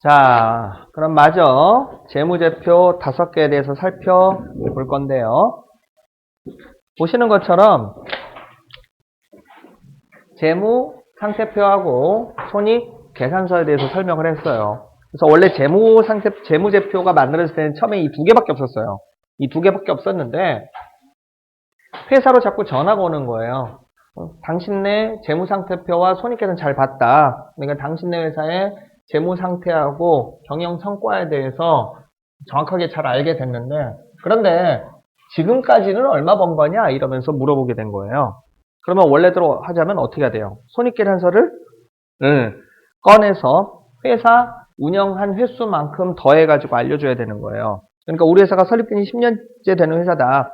자, 그럼 마저 재무제표 5개에 대해서 살펴볼 건데요. 보시는 것처럼 재무 상태표하고 손익 계산서에 대해서 설명을 했어요. 그래서 원래 재무제표가 만들어질 때는 처음에 이 2개밖에 없었어요. 이 2개밖에 없었는데 회사로 자꾸 전화가 오는 거예요. 당신네 재무상태표와 손익계산 잘 봤다. 그러니까 당신네 회사의 재무상태하고 경영성과에 대해서 정확하게 잘 알게 됐는데, 그런데 지금까지는 얼마 번 거냐 이러면서 물어보게 된 거예요. 그러면 원래대로 하자면 어떻게 해야 돼요? 손익계산서를 꺼내서 회사 운영한 횟수만큼 더해가지고 알려줘야 되는 거예요. 그러니까 우리 회사가 설립된 지 10년째 되는 회사다.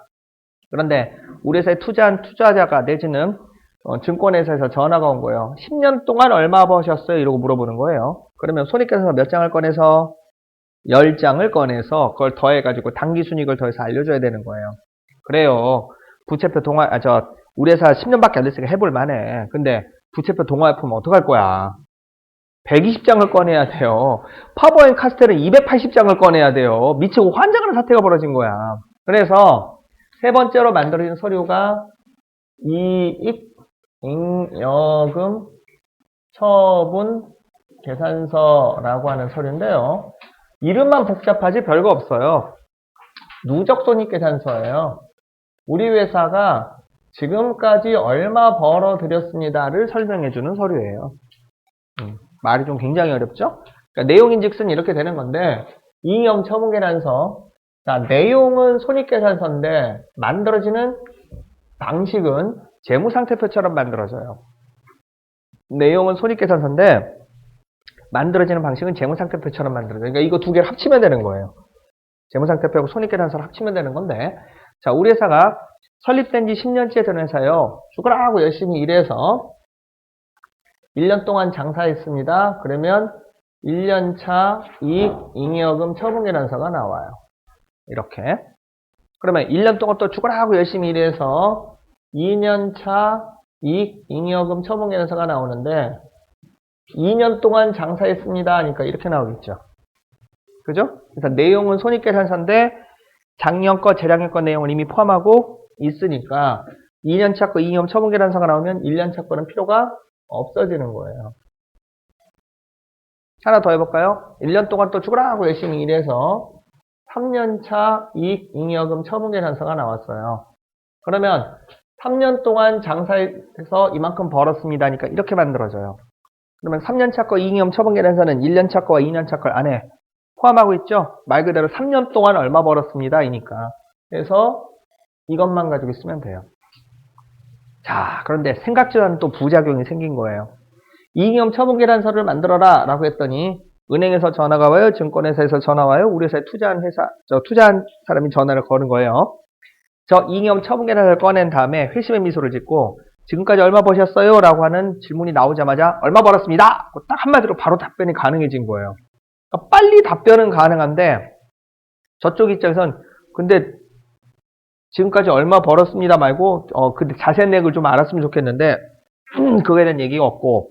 그런데 우리 회사에 투자한 투자자가 내지는 증권회사에서 전화가 온 거예요. 10년 동안 얼마 버셨어요? 이러고 물어보는 거예요. 그러면 손익계산서 몇 장을 꺼내서 10장을 꺼내서 그걸 더해가지고 당기순이익을 더해서 알려줘야 되는 거예요. 그래요. 부채표 우리 회사 10년밖에 안 됐으니까 해볼 만해. 근데 부채표 동화해보면 어떡할 거야? 120장을 꺼내야 돼요. 파버앤 카스텔은 280장을 꺼내야 돼요. 미치고 환장하는 사태가 벌어진 거야. 그래서 세 번째로 만들어진 서류가 이익, 잉여금, 처분, 계산서라고 하는 서류인데요. 이름만 복잡하지 별거 없어요. 누적손익계산서예요. 우리 회사가 지금까지 얼마 벌어들였습니다를 설명해주는 서류예요. 말이 좀 굉장히 어렵죠? 그러니까 내용인즉슨 이렇게 되는 건데, 이익여금 처분계산서. 자, 내용은 손익계산서인데 만들어지는 방식은 재무상태표처럼 만들어져요. 내용은 손익계산서인데 만들어지는 방식은 재무상태표처럼 만들어져요. 그러니까 이거 2개를 합치면 되는 거예요. 재무상태표하고 손익계산서를 합치면 되는 건데, 자, 우리 회사가 설립된 지 10년째 된 회사요. 죽으라고 열심히 일해서 1년 동안 장사했습니다. 그러면 1년차 이익, 잉여금, 처분계산서가 나와요. 이렇게. 그러면 1년 동안 또 죽으라고 열심히 일해서 2년차 이익, 잉여금, 처분계산서가 나오는데 2년 동안 장사했습니다 하니까 이렇게 나오겠죠. 그죠? 그래서 내용은 손익계산서인데 작년 거, 재작년 거 내용을 이미 포함하고 있으니까 2년차 거 잉여금, 처분계산서가 나오면 1년차 거는 필요가 없어지는 거예요. 하나 더 해볼까요? 1년 동안 또 죽으라고 열심히 일해서 3년차 이익, 잉여금, 처분계산서가 나왔어요. 그러면 3년 동안 장사해서 이만큼 벌었습니다 하니까 이렇게 만들어져요. 그러면 3년차 거 이익여금 처분계산서는 1년차 거와 2년차 걸 안에 포함하고 있죠. 말 그대로 3년 동안 얼마 벌었습니다 이니까. 그래서 이것만 가지고 있으면 돼요. 자, 그런데 생각지도 않은 또 부작용이 생긴 거예요. 이익여금 처분계산서를 만들어라 라고 했더니 은행에서 전화가 와요? 증권회사에서 전화 와요? 우리 회사에 투자한 사람이 전화를 거는 거예요. 저 이익여금 처분계산서를 꺼낸 다음에 회심의 미소를 짓고 지금까지 얼마 버셨어요? 라고 하는 질문이 나오자마자 얼마 벌었습니다! 딱 한마디로 바로 답변이 가능해진 거예요. 그러니까 빨리 답변은 가능한데 저쪽 입장에선 근데 지금까지 얼마 벌었습니다 말고 근데 자세한 내역을 좀 알았으면 좋겠는데 그거에 대한 얘기가 없고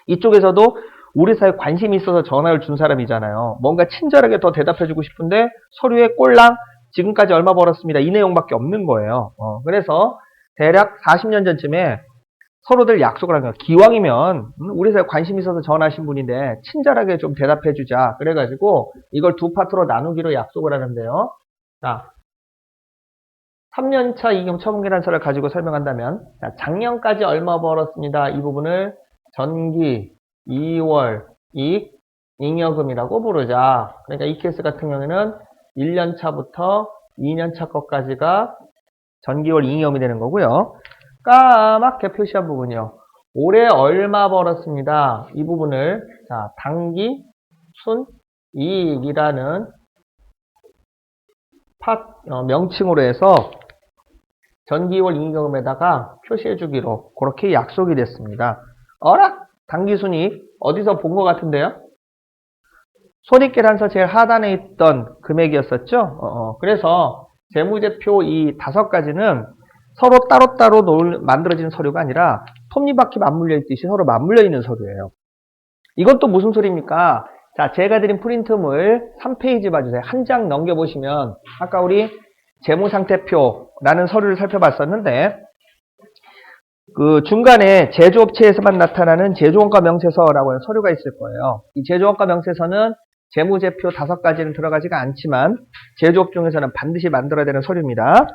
이쪽에서도 우리 사회에 관심이 있어서 전화를 준 사람이잖아요. 뭔가 친절하게 더 대답해주고 싶은데 서류에 꼴랑 지금까지 얼마 벌었습니다. 이 내용밖에 없는 거예요. 그래서 대략 40년 전쯤에 서로들 약속을 한 거예요. 기왕이면 우리 사회에 관심이 있어서 전화하신 분인데 친절하게 좀 대답해주자. 그래가지고 이걸 2파트로 나누기로 약속을 하는데요. 자, 3년차 이익여금 처분계산서를 가지고 설명한다면 자, 작년까지 얼마 벌었습니다. 이 부분을 전기 2월 이익 잉여금이라고 부르자. 그러니까 이 케이스 같은 경우에는 1년차부터 2년차 것까지가 전기월 잉여금이 되는 거고요. 까맣게 표시한 부분이요. 올해 얼마 벌었습니다. 이 부분을 자, 당기 순이익이라는 명칭으로 해서 전기월 잉여금에다가 표시해주기로 그렇게 약속이 됐습니다. 어라? 당기순이익 어디서 본 것 같은데요? 손익계산서 제일 하단에 있던 금액이었었죠. 그래서 재무제표 이 5가지는 서로 따로따로 만들어진 서류가 아니라 톱니바퀴 맞물려 있듯이 서로 맞물려 있는 서류예요. 이건 또 무슨 소리입니까? 자, 제가 드린 프린트물 3페이지 봐주세요. 한 장 넘겨보시면 아까 우리 재무상태표라는 서류를 살펴봤었는데 그 중간에 제조업체에서만 나타나는 제조원가 명세서라고 하는 서류가 있을 거예요. 이 제조원가 명세서는 재무제표 5가지는 들어가지가 않지만 제조업 중에서는 반드시 만들어야 되는 서류입니다.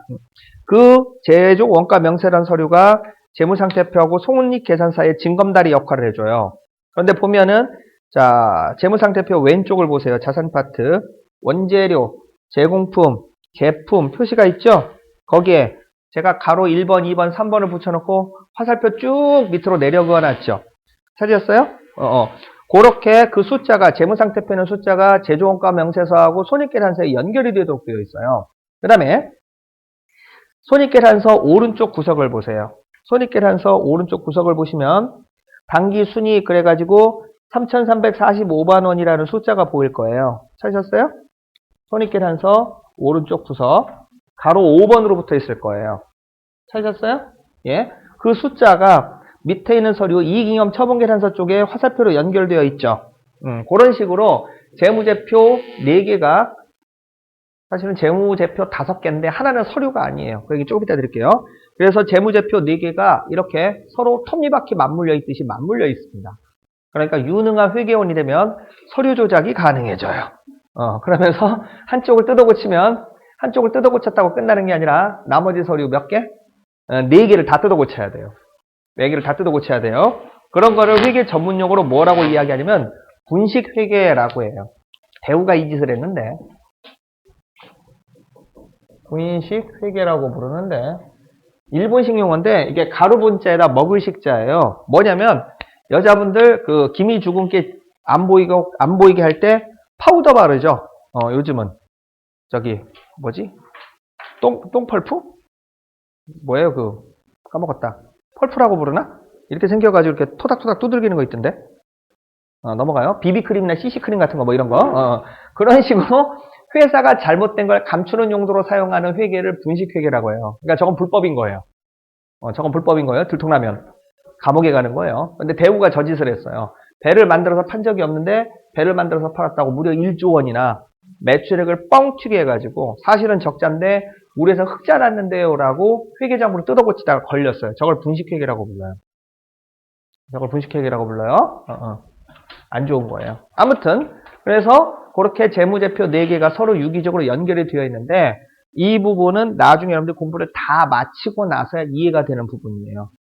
그 제조원가 명세란 서류가 재무상태표하고 손익계산서의 징검다리 역할을 해줘요. 그런데 보면은 자 재무상태표 왼쪽을 보세요. 자산 파트 원재료, 제공품, 제품 표시가 있죠. 거기에 제가 가로 1번, 2번, 3번을 붙여놓고 화살표 쭉 밑으로 내려 그어놨죠. 찾으셨어요? 그렇게 그 숫자가 재무상태표는 숫자가 제조원가 명세서하고 손익계산서에 연결이 되도록 되어 있어요. 그 다음에 손익계산서 오른쪽 구석을 보세요. 손익계산서 오른쪽 구석을 보시면 당기순이익 그래가지고 3,345만 원이라는 숫자가 보일 거예요. 찾으셨어요? 손익계산서 오른쪽 구석 가로 5번으로 붙어 있을 거예요. 찾으셨어요? 예. 그 숫자가 밑에 있는 서류 이익잉여 처분계산서 쪽에 화살표로 연결되어 있죠. 그런 식으로 재무제표 4개가 사실은 재무제표 5개인데 하나는 서류가 아니에요. 그 얘기 조금 이따 드릴게요. 그래서 재무제표 4개가 이렇게 서로 톱니바퀴 맞물려 있듯이 맞물려 있습니다. 그러니까 유능한 회계원이 되면 서류 조작이 가능해져요. 그러면서 한쪽을 뜯어고치면 한쪽을 뜯어고쳤다고 끝나는 게 아니라 나머지 서류 몇 개? 4개를 다 뜯어고쳐야 돼요. 4개를 다 뜯어고쳐야 돼요. 그런 거를 회계 전문용어로 뭐라고 이야기하냐면 분식회계라고 해요. 대우가 이 짓을 했는데 분식회계라고 부르는데 일본식 용어인데 이게 가루분자에다 먹을 식자예요. 뭐냐면 여자분들 그 기미 주근깨 안 보이게 할 때 파우더 바르죠. 요즘은 저기 뭐지? 똥펄프? 뭐예요 그 까먹었다. 펄프라고 부르나? 이렇게 생겨가지고 이렇게 토닥토닥 두들기는 거 있던데. 넘어가요. 비비크림이나 CC크림 같은 거 뭐 이런 거. 그런 식으로 회사가 잘못된 걸 감추는 용도로 사용하는 회계를 분식회계라고 해요. 그러니까 저건 불법인 거예요. 저건 불법인 거예요. 들통나면 감옥에 가는 거예요. 근데 대우가 저 짓을 했어요. 배를 만들어서 판 적이 없는데 배를 만들어서 팔았다고 무려 1조 원이나 매출액을 뻥튀기 해가지고 사실은 적자인데 우리 회사 흑자 났는데요 라고 회계장부를 뜯어고치다가 걸렸어요. 저걸 분식회계라고 불러요. 저걸 분식회계라고 불러요. 안 좋은 거예요. 아무튼 그래서 그렇게 재무제표 4개가 서로 유기적으로 연결이 되어 있는데 이 부분은 나중에 여러분들 공부를 다 마치고 나서야 이해가 되는 부분이에요.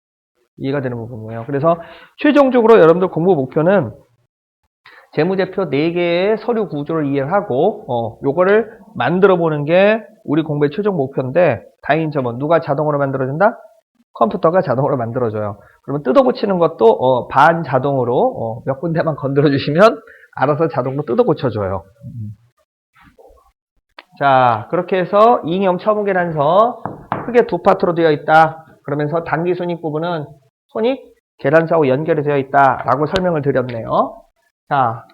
이해가 되는 부분이에요. 그래서 최종적으로 여러분들 공부 목표는 재무제표 4개의 서류 구조를 이해하고 요거를 만들어 보는 게 우리 공부의 최종 목표인데 다행인 점은 누가 자동으로 만들어준다? 컴퓨터가 자동으로 만들어줘요. 그러면 뜯어고치는 것도 반자동으로 몇 군데만 건드려 주시면 알아서 자동으로 뜯어고쳐줘요. 자, 그렇게 해서 이익잉여 처분계산서 크게 2파트로 되어 있다. 그러면서 당기순이익 부분은 손익계산서하고 연결이 되어 있다라고 설명을 드렸네요. 자,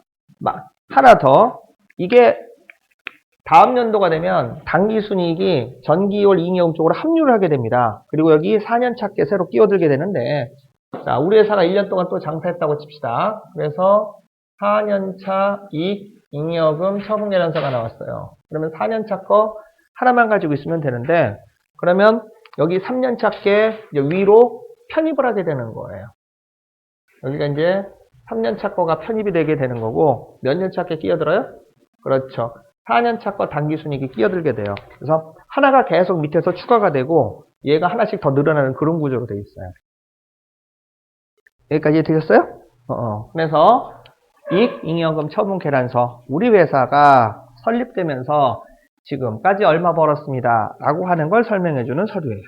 하나 더. 이게 다음 연도가 되면 당기순이익이 전기월 이익잉여금 쪽으로 합류를 하게 됩니다. 그리고 여기 4년차께 새로 끼어들게 되는데 자, 우리 회사가 1년 동안 또 장사했다고 칩시다. 그래서 4년차 이익잉여금 처분계산서가 나왔어요. 그러면 4년차 거 하나만 가지고 있으면 되는데 그러면 여기 3년차께 위로 편입을 하게 되는 거예요. 여기가 이제 3년차 거가 편입이 되게 되는 거고 몇 년차께 끼어들어요? 그렇죠. 4년차 거 당기순이익이 끼어들게 돼요. 그래서 하나가 계속 밑에서 추가가 되고 얘가 하나씩 더 늘어나는 그런 구조로 되어 있어요. 여기까지 되셨어요? 그래서 이익잉여금 처분계산서 우리 회사가 설립되면서 지금까지 얼마 벌었습니다 라고 하는 걸 설명해주는 서류예요.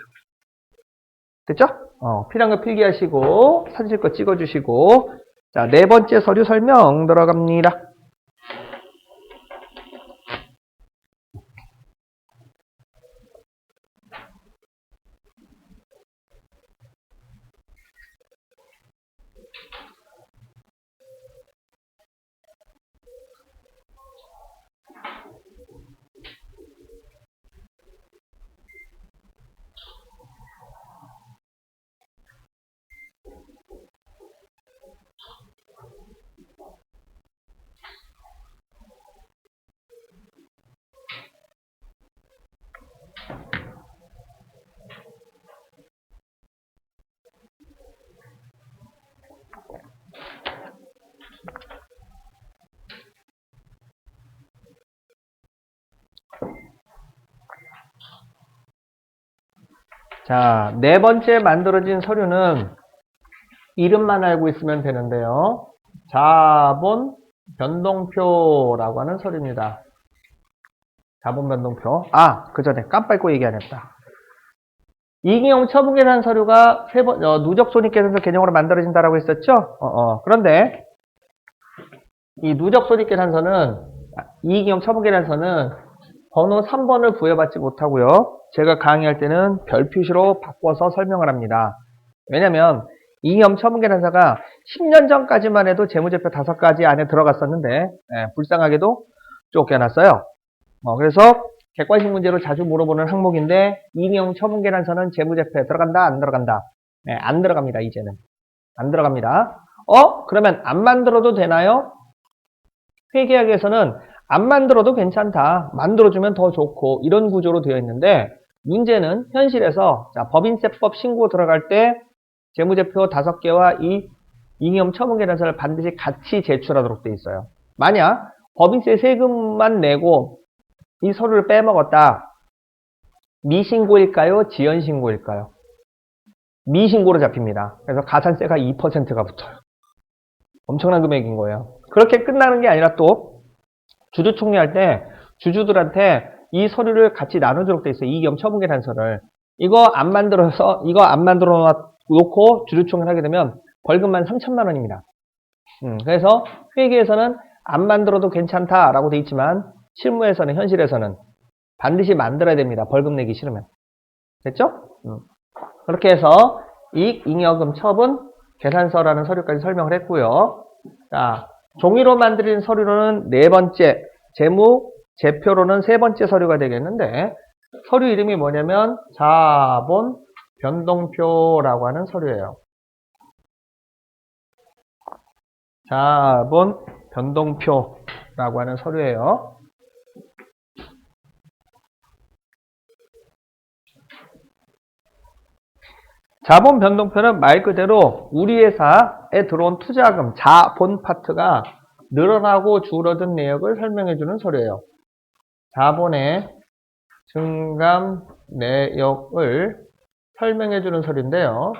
됐죠? 필요한 거 필기하시고 사진 거 찍어주시고 자, 4번째 서류 설명 들어갑니다. 자, 네 번째 만들어진 서류는 이름만 알고 있으면 되는데요. 자본 변동표라고 하는 서류입니다. 자본 변동표. 그 전에 깜빡이고 얘기 안 했다. 이익잉여금 처분계산 서류가 누적 손익계산서 개념으로 만들어진다라고 했었죠? 그런데 이 누적 손익계산서는 이익잉여금 처분계산서는 번호 3번을 부여받지 못하고요. 제가 강의할 때는 별 표시로 바꿔서 설명을 합니다. 왜냐면 이익잉여금 처분계산서가 10년 전까지만 해도 재무제표 5가지 안에 들어갔었는데 불쌍하게도 쫓겨났어요. 그래서 객관식 문제로 자주 물어보는 항목인데 이익잉여금 처분계산서는 재무제표에 들어간다 안 들어간다? 안 들어갑니다. 이제는 안 들어갑니다. 그러면 안 만들어도 되나요? 회계학에서는 안 만들어도 괜찮다. 만들어주면 더 좋고 이런 구조로 되어 있는데 문제는 현실에서 법인세법 신고 들어갈 때 재무제표 5개와 이 이익잉여금 처분계산서를 반드시 같이 제출하도록 되어 있어요. 만약 법인세 세금만 내고 이 서류를 빼먹었다. 미신고일까요? 지연신고일까요? 미신고로 잡힙니다. 그래서 가산세가 2%가 붙어요. 엄청난 금액인 거예요. 그렇게 끝나는 게 아니라 또 주주총회할 때 주주들한테 이 서류를 같이 나누도록 돼 있어요. 이익잉여금 처분계산서를. 이거 안 만들어 놓고 주주총회를 하게 되면 벌금만 3천만 원입니다. 그래서 회계에서는 안 만들어도 괜찮다라고 돼 있지만 실무에서는 현실에서는 반드시 만들어야 됩니다. 벌금 내기 싫으면. 됐죠? 그렇게 해서 이익잉여금 처분 계산서라는 서류까지 설명을 했고요. 자, 종이로 만들어진 서류로는 네 번째, 재무제표로는 세 번째 서류가 되겠는데 서류 이름이 뭐냐면 자본 변동표라고 하는 서류예요. 자본 변동표라고 하는 서류예요. 자본 변동표는 말 그대로 우리 회사에 들어온 투자금, 자본 파트가 늘어나고 줄어든 내역을 설명해주는 서류예요. 자본의 증감 내역을 설명해주는 서류인데요.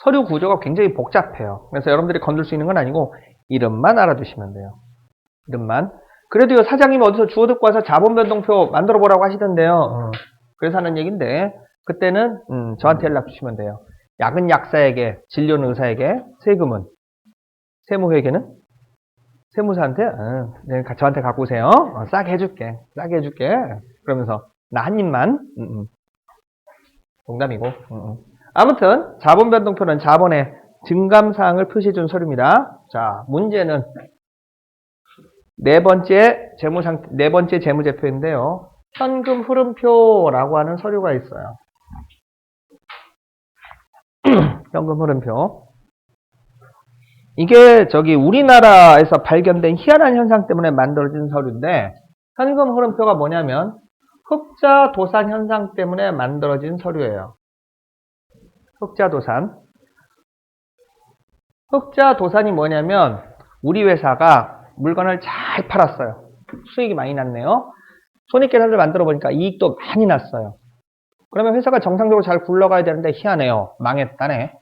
서류 구조가 굉장히 복잡해요. 그래서 여러분들이 건들 수 있는 건 아니고 이름만 알아두시면 돼요. 이름만. 그래도요, 사장님이 어디서 주워 듣고 와서 자본 변동표 만들어 보라고 하시던데요. 그래서 하는 얘기인데 그때는 저한테 연락 주시면 돼요. 약은 약사에게, 진료는 의사에게, 세금은 세무회계는 세무사한테 저한테 갖고 오세요. 싸게 해줄게. 싸게 해줄게. 그러면서 나 한 입만. 농담이고. 아무튼 자본 변동표는 자본의 증감사항을 표시해준 서류입니다. 자, 문제는 네 번째 재무제표인데요. 현금 흐름표라고 하는 서류가 있어요. 현금 흐름표. 이게 우리나라에서 발견된 희한한 현상 때문에 만들어진 서류인데 현금 흐름표가 뭐냐면 흑자 도산 현상 때문에 만들어진 서류예요. 흑자 도산. 흑자 도산이 뭐냐면 우리 회사가 물건을 잘 팔았어요. 수익이 많이 났네요. 손익계산서를 만들어 보니까 이익도 많이 났어요. 그러면 회사가 정상적으로 잘 굴러가야 되는데 희한해요. 망했다네.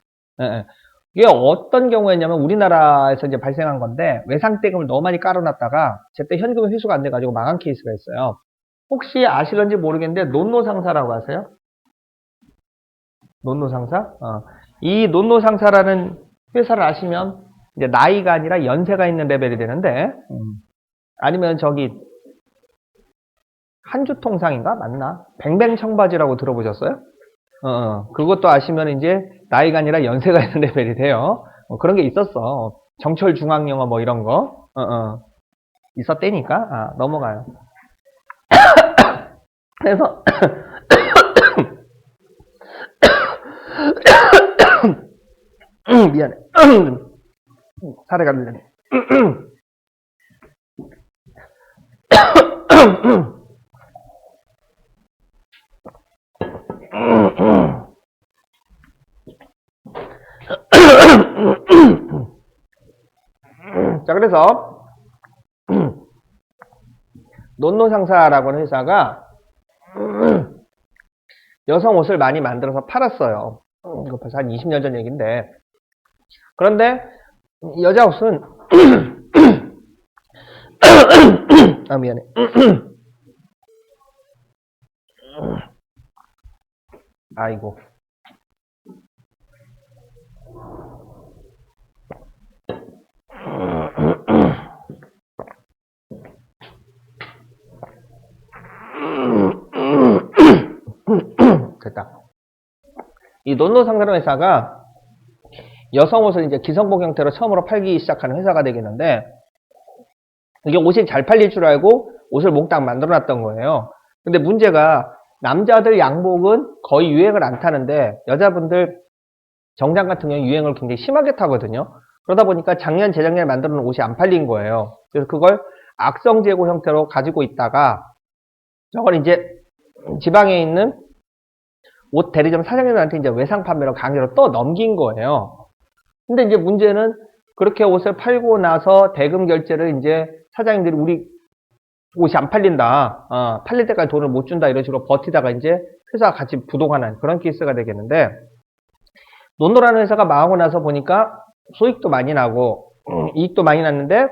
이게 어떤 경우였냐면 우리나라에서 이제 발생한 건데 외상대금을 너무 많이 깔아놨다가 제때 현금이 회수가 안 돼가지고 망한 케이스가 있어요. 혹시 아실런지 모르겠는데 논노상사라고 아세요? 논노상사? 이 논노상사라는 회사를 아시면 이제 나이가 아니라 연세가 있는 레벨이 되는데 아니면 한주통상인가? 맞나? 뱅뱅청바지라고 들어보셨어요? 그것도 아시면 이제 나이가 아니라 연세가 있는 레벨이 돼요. 그런 게 있었어. 정철중앙영어 뭐 이런 거. 있었대니까. 넘어가요. 그래서 미안해. 살에 갈려네. 자, 그래서 논노상사라고 하는 회사가 여성 옷을 많이 만들어서 팔았어요. 이거 벌써 한 20년 전 얘기인데. 그런데 여자 옷은 아 미안해. 아이고. 됐다. 이 논노상사랑 회사가 여성 옷을 이제 기성복 형태로 처음으로 팔기 시작하는 회사가 되겠는데, 이게 옷이 잘 팔릴 줄 알고 옷을 몽땅 만들어 놨던 거예요. 근데 문제가 남자들 양복은 거의 유행을 안 타는데 여자분들 정장 같은 경우는 유행을 굉장히 심하게 타거든요. 그러다 보니까 작년, 재작년에 만들어 놓은 옷이 안 팔린 거예요. 그래서 그걸 악성 재고 형태로 가지고 있다가 저걸 이제 지방에 있는 옷 대리점 사장님들한테 이제 외상 판매로 강제로 또 넘긴 거예요. 근데 이제 문제는 그렇게 옷을 팔고 나서 대금 결제를 이제 사장님들이 우리 옷이 안 팔린다. 팔릴 때까지 돈을 못 준다. 이런 식으로 버티다가 이제 회사가 같이 부도가는 그런 케이스가 되겠는데, 논노라는 회사가 망하고 나서 보니까 수익도 많이 나고 이익도 많이 났는데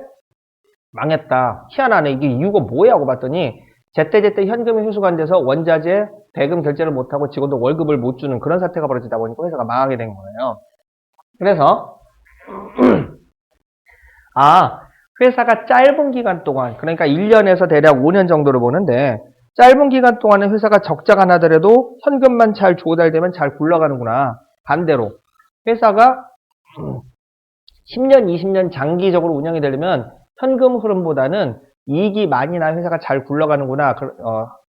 망했다. 희한하네. 이게 이유가 뭐야 하고 봤더니 제때제때 현금이 회수가 안 돼서 원자재 대금 결제를 못하고 직원도 월급을 못 주는 그런 사태가 벌어지다 보니까 회사가 망하게 된 거예요. 그래서 회사가 짧은 기간 동안, 그러니까 1년에서 대략 5년 정도를 보는데 짧은 기간 동안에 회사가 적자가 나더라도 현금만 잘 조달되면 잘 굴러가는구나. 반대로 회사가 10년, 20년 장기적으로 운영이 되려면 현금 흐름보다는 이익이 많이 나 회사가 잘 굴러가는구나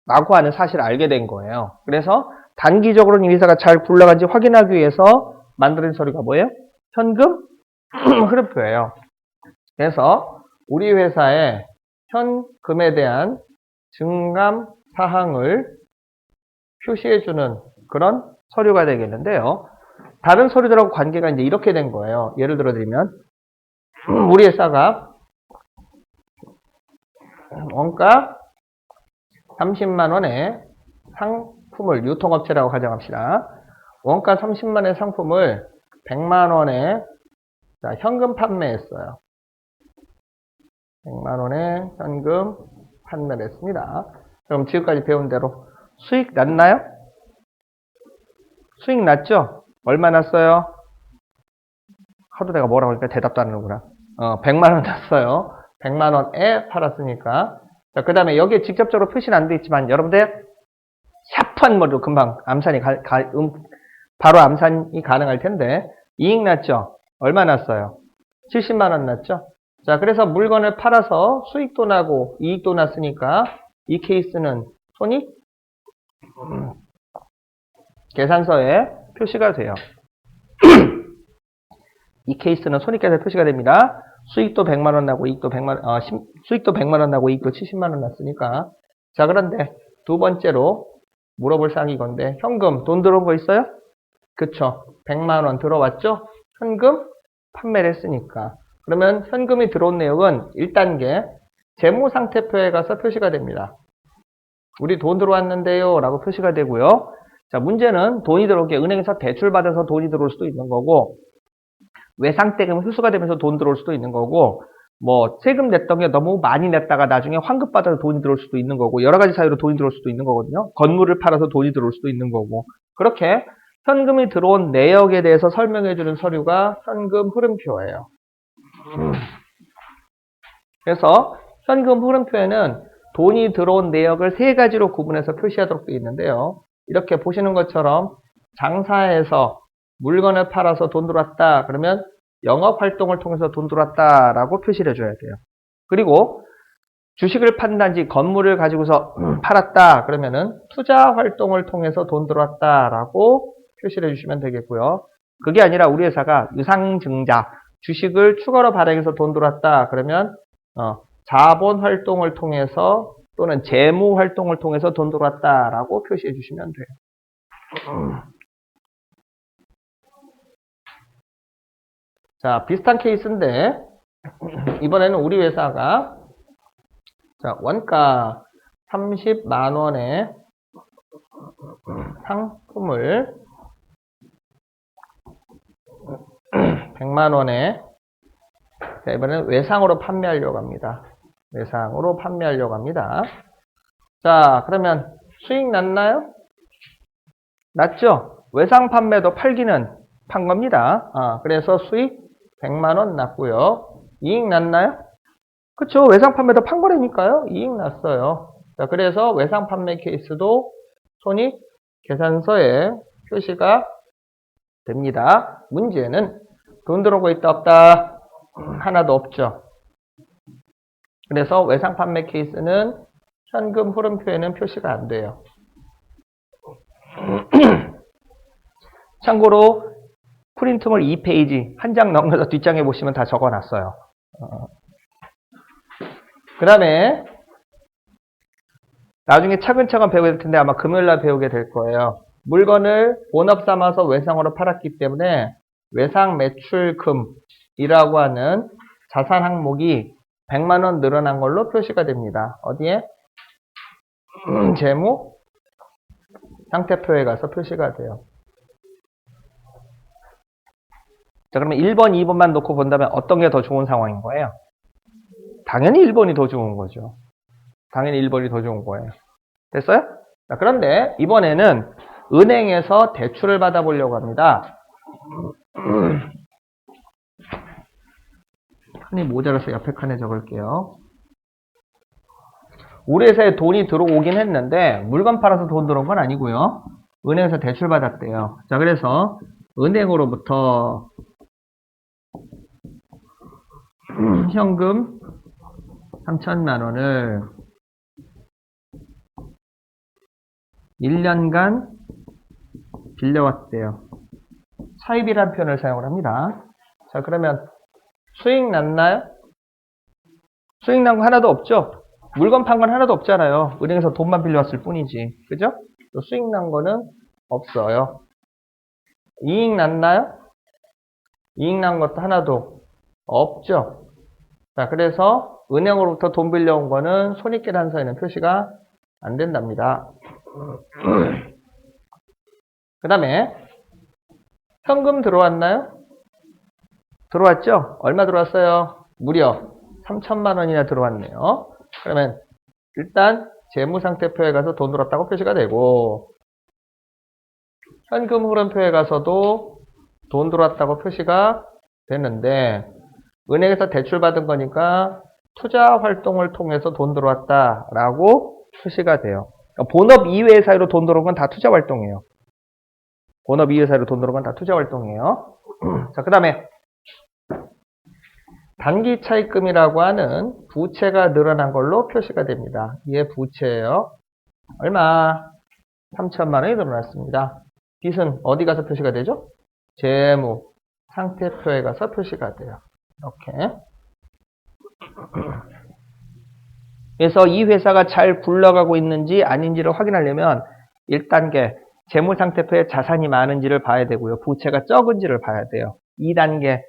라고 하는 사실을 알게 된 거예요. 그래서 단기적으로는 이 회사가 잘 굴러간지 확인하기 위해서 만들어진 서류가 뭐예요? 현금 흐름표예요. 그래서 우리 회사의 현금에 대한 증감 사항을 표시해주는 그런 서류가 되겠는데요. 다른 서류들하고 관계가 이제 이렇게 된 거예요. 예를 들어 드리면, 우리 회사가 원가 30만원의 상품을, 유통업체라고 가정합시다. 원가 30만원의 상품을 100만원에 현금 판매했어요. 100만원의 현금 판매를 했습니다. 그럼 지금까지 배운 대로 수익 났나요? 수익 났죠? 얼마 났어요? 하도 내가 뭐라고 하니까 대답도 안 하는구나. 100만원 났어요. 100만원에 팔았으니까. 자, 그 다음에 여기에 직접적으로 표시는 안 돼 있지만 여러분들 샤프한 머리로 금방 암산이 바로 암산이 가능할 텐데, 이익 났죠? 얼마 났어요? 70만원 났죠? 자, 그래서 물건을 팔아서 수익도 나고 이익도 났으니까 이 케이스는 손익 계산서에 표시가 돼요. 이 케이스는 손익계산서에 표시가 됩니다. 수익도 100만원 나고 이익도 100만원 나고 이익도 70만원 났으니까. 자, 그런데 두 번째로 물어볼 사항이 이건데, 현금 돈 들어온 거 있어요? 그쵸? 100만원 들어왔죠? 현금 판매를 했으니까. 그러면 현금이 들어온 내역은 1단계 재무상태표에 가서 표시가 됩니다. 우리 돈 들어왔는데요 라고 표시가 되고요. 자, 문제는 돈이 들어올 게 은행에서 대출 받아서 돈이 들어올 수도 있는 거고, 외상대금 회수가 되면서 돈 들어올 수도 있는 거고, 뭐 세금 냈던 게 너무 많이 냈다가 나중에 환급 받아서 돈이 들어올 수도 있는 거고, 여러 가지 사유로 돈이 들어올 수도 있는 거거든요. 건물을 팔아서 돈이 들어올 수도 있는 거고, 그렇게 현금이 들어온 내역에 대해서 설명해주는 서류가 현금 흐름표예요. 그래서 현금 흐름표에는 돈이 들어온 내역을 세 가지로 구분해서 표시하도록 되어 있는데요. 이렇게 보시는 것처럼 장사해서 물건을 팔아서 돈 들어왔다 그러면 영업활동을 통해서 돈 들어왔다 라고 표시를 해줘야 돼요. 그리고 주식을 판단지 건물을 가지고서 팔았다 그러면은 투자활동을 통해서 돈 들어왔다 라고 표시를 해주시면 되겠고요. 그게 아니라 우리 회사가 유상증자 주식을 추가로 발행해서 돈 들어왔다 그러면 자본활동을 통해서 또는 재무활동을 통해서 돈 들어왔다 라고 표시해 주시면 돼요. 자, 비슷한 케이스인데 이번에는 우리 회사가 자, 원가 30만원에 상품을 100만 원에 이번에는 외상으로 판매하려고 합니다. 외상으로 판매하려고 합니다. 자, 그러면 수익 났나요? 났죠? 외상 판매도 팔기는 판 겁니다. 그래서 수익 100만 원 났고요. 이익 났나요? 그쵸? 외상 판매도 판 거라니까요. 이익 났어요. 자, 그래서 외상 판매 케이스도 손익 계산서에 표시가 됩니다. 문제는 돈 들어오고 있다 없다? 하나도 없죠. 그래서 외상 판매 케이스는 현금 흐름표에는 표시가 안 돼요. 참고로 프린트물 2페이지 한 장 넘겨서 뒷장에 보시면 다 적어놨어요. 그 다음에 나중에 차근차근 배우게 될 텐데 아마 금요일날 배우게 될 거예요. 물건을 본업 삼아서 외상으로 팔았기 때문에 외상 매출금이라고 하는 자산 항목이 100만 원 늘어난 걸로 표시가 됩니다. 어디에? 재무 상태표에 가서 표시가 돼요. 자, 그러면 1번, 2번만 놓고 본다면 어떤 게 더 좋은 상황인 거예요? 당연히 1번이 더 좋은 거죠. 당연히 1번이 더 좋은 거예요. 됐어요? 자, 그런데 이번에는 은행에서 대출을 받아보려고 합니다. 칸이 모자라서 옆에 칸에 적을게요. 우리 회사에 돈이 들어오긴 했는데 물건 팔아서 돈 들어온 건 아니고요. 은행에서 대출 받았대요. 자, 그래서 은행으로부터 현금 3천만 원을 1년간 빌려왔대요. 차입이라는 표현을 사용을 합니다. 자, 그러면 수익 났나요? 수익 난 거 하나도 없죠? 물건 판 건 하나도 없잖아요. 은행에서 돈만 빌려왔을 뿐이지. 그죠? 또 수익 난 거는 없어요. 이익 났나요? 이익 난 것도 하나도 없죠. 자, 그래서 은행으로부터 돈 빌려온 거는 손익계산서에는 표시가 안 된답니다. 그 다음에 현금 들어왔나요? 들어왔죠? 얼마 들어왔어요? 무려 3천만 원이나 들어왔네요. 그러면 일단 재무상태표에 가서 돈 들어왔다고 표시가 되고 현금 흐름표에 가서도 돈 들어왔다고 표시가 되는데 은행에서 대출 받은 거니까 투자 활동을 통해서 돈 들어왔다라고 표시가 돼요. 그러니까 본업 이외의 사유로 돈 들어온 건 다 투자 활동이에요. 본업 이외의 사유로 돈 들어온 건 다 투자 활동이에요. 자, 그 다음에 단기 차입금이라고 하는 부채가 늘어난 걸로 표시가 됩니다. 이게 부채예요. 얼마? 3천만 원이 늘어났습니다. 빚은 어디 가서 표시가 되죠? 재무 상태표에 가서 표시가 돼요. 이렇게. 그래서 이 회사가 잘 굴러가고 있는지 아닌지를 확인하려면 1단계 재무상태표에 자산이 많은지를 봐야 되고요. 부채가 적은지를 봐야 돼요. 2단계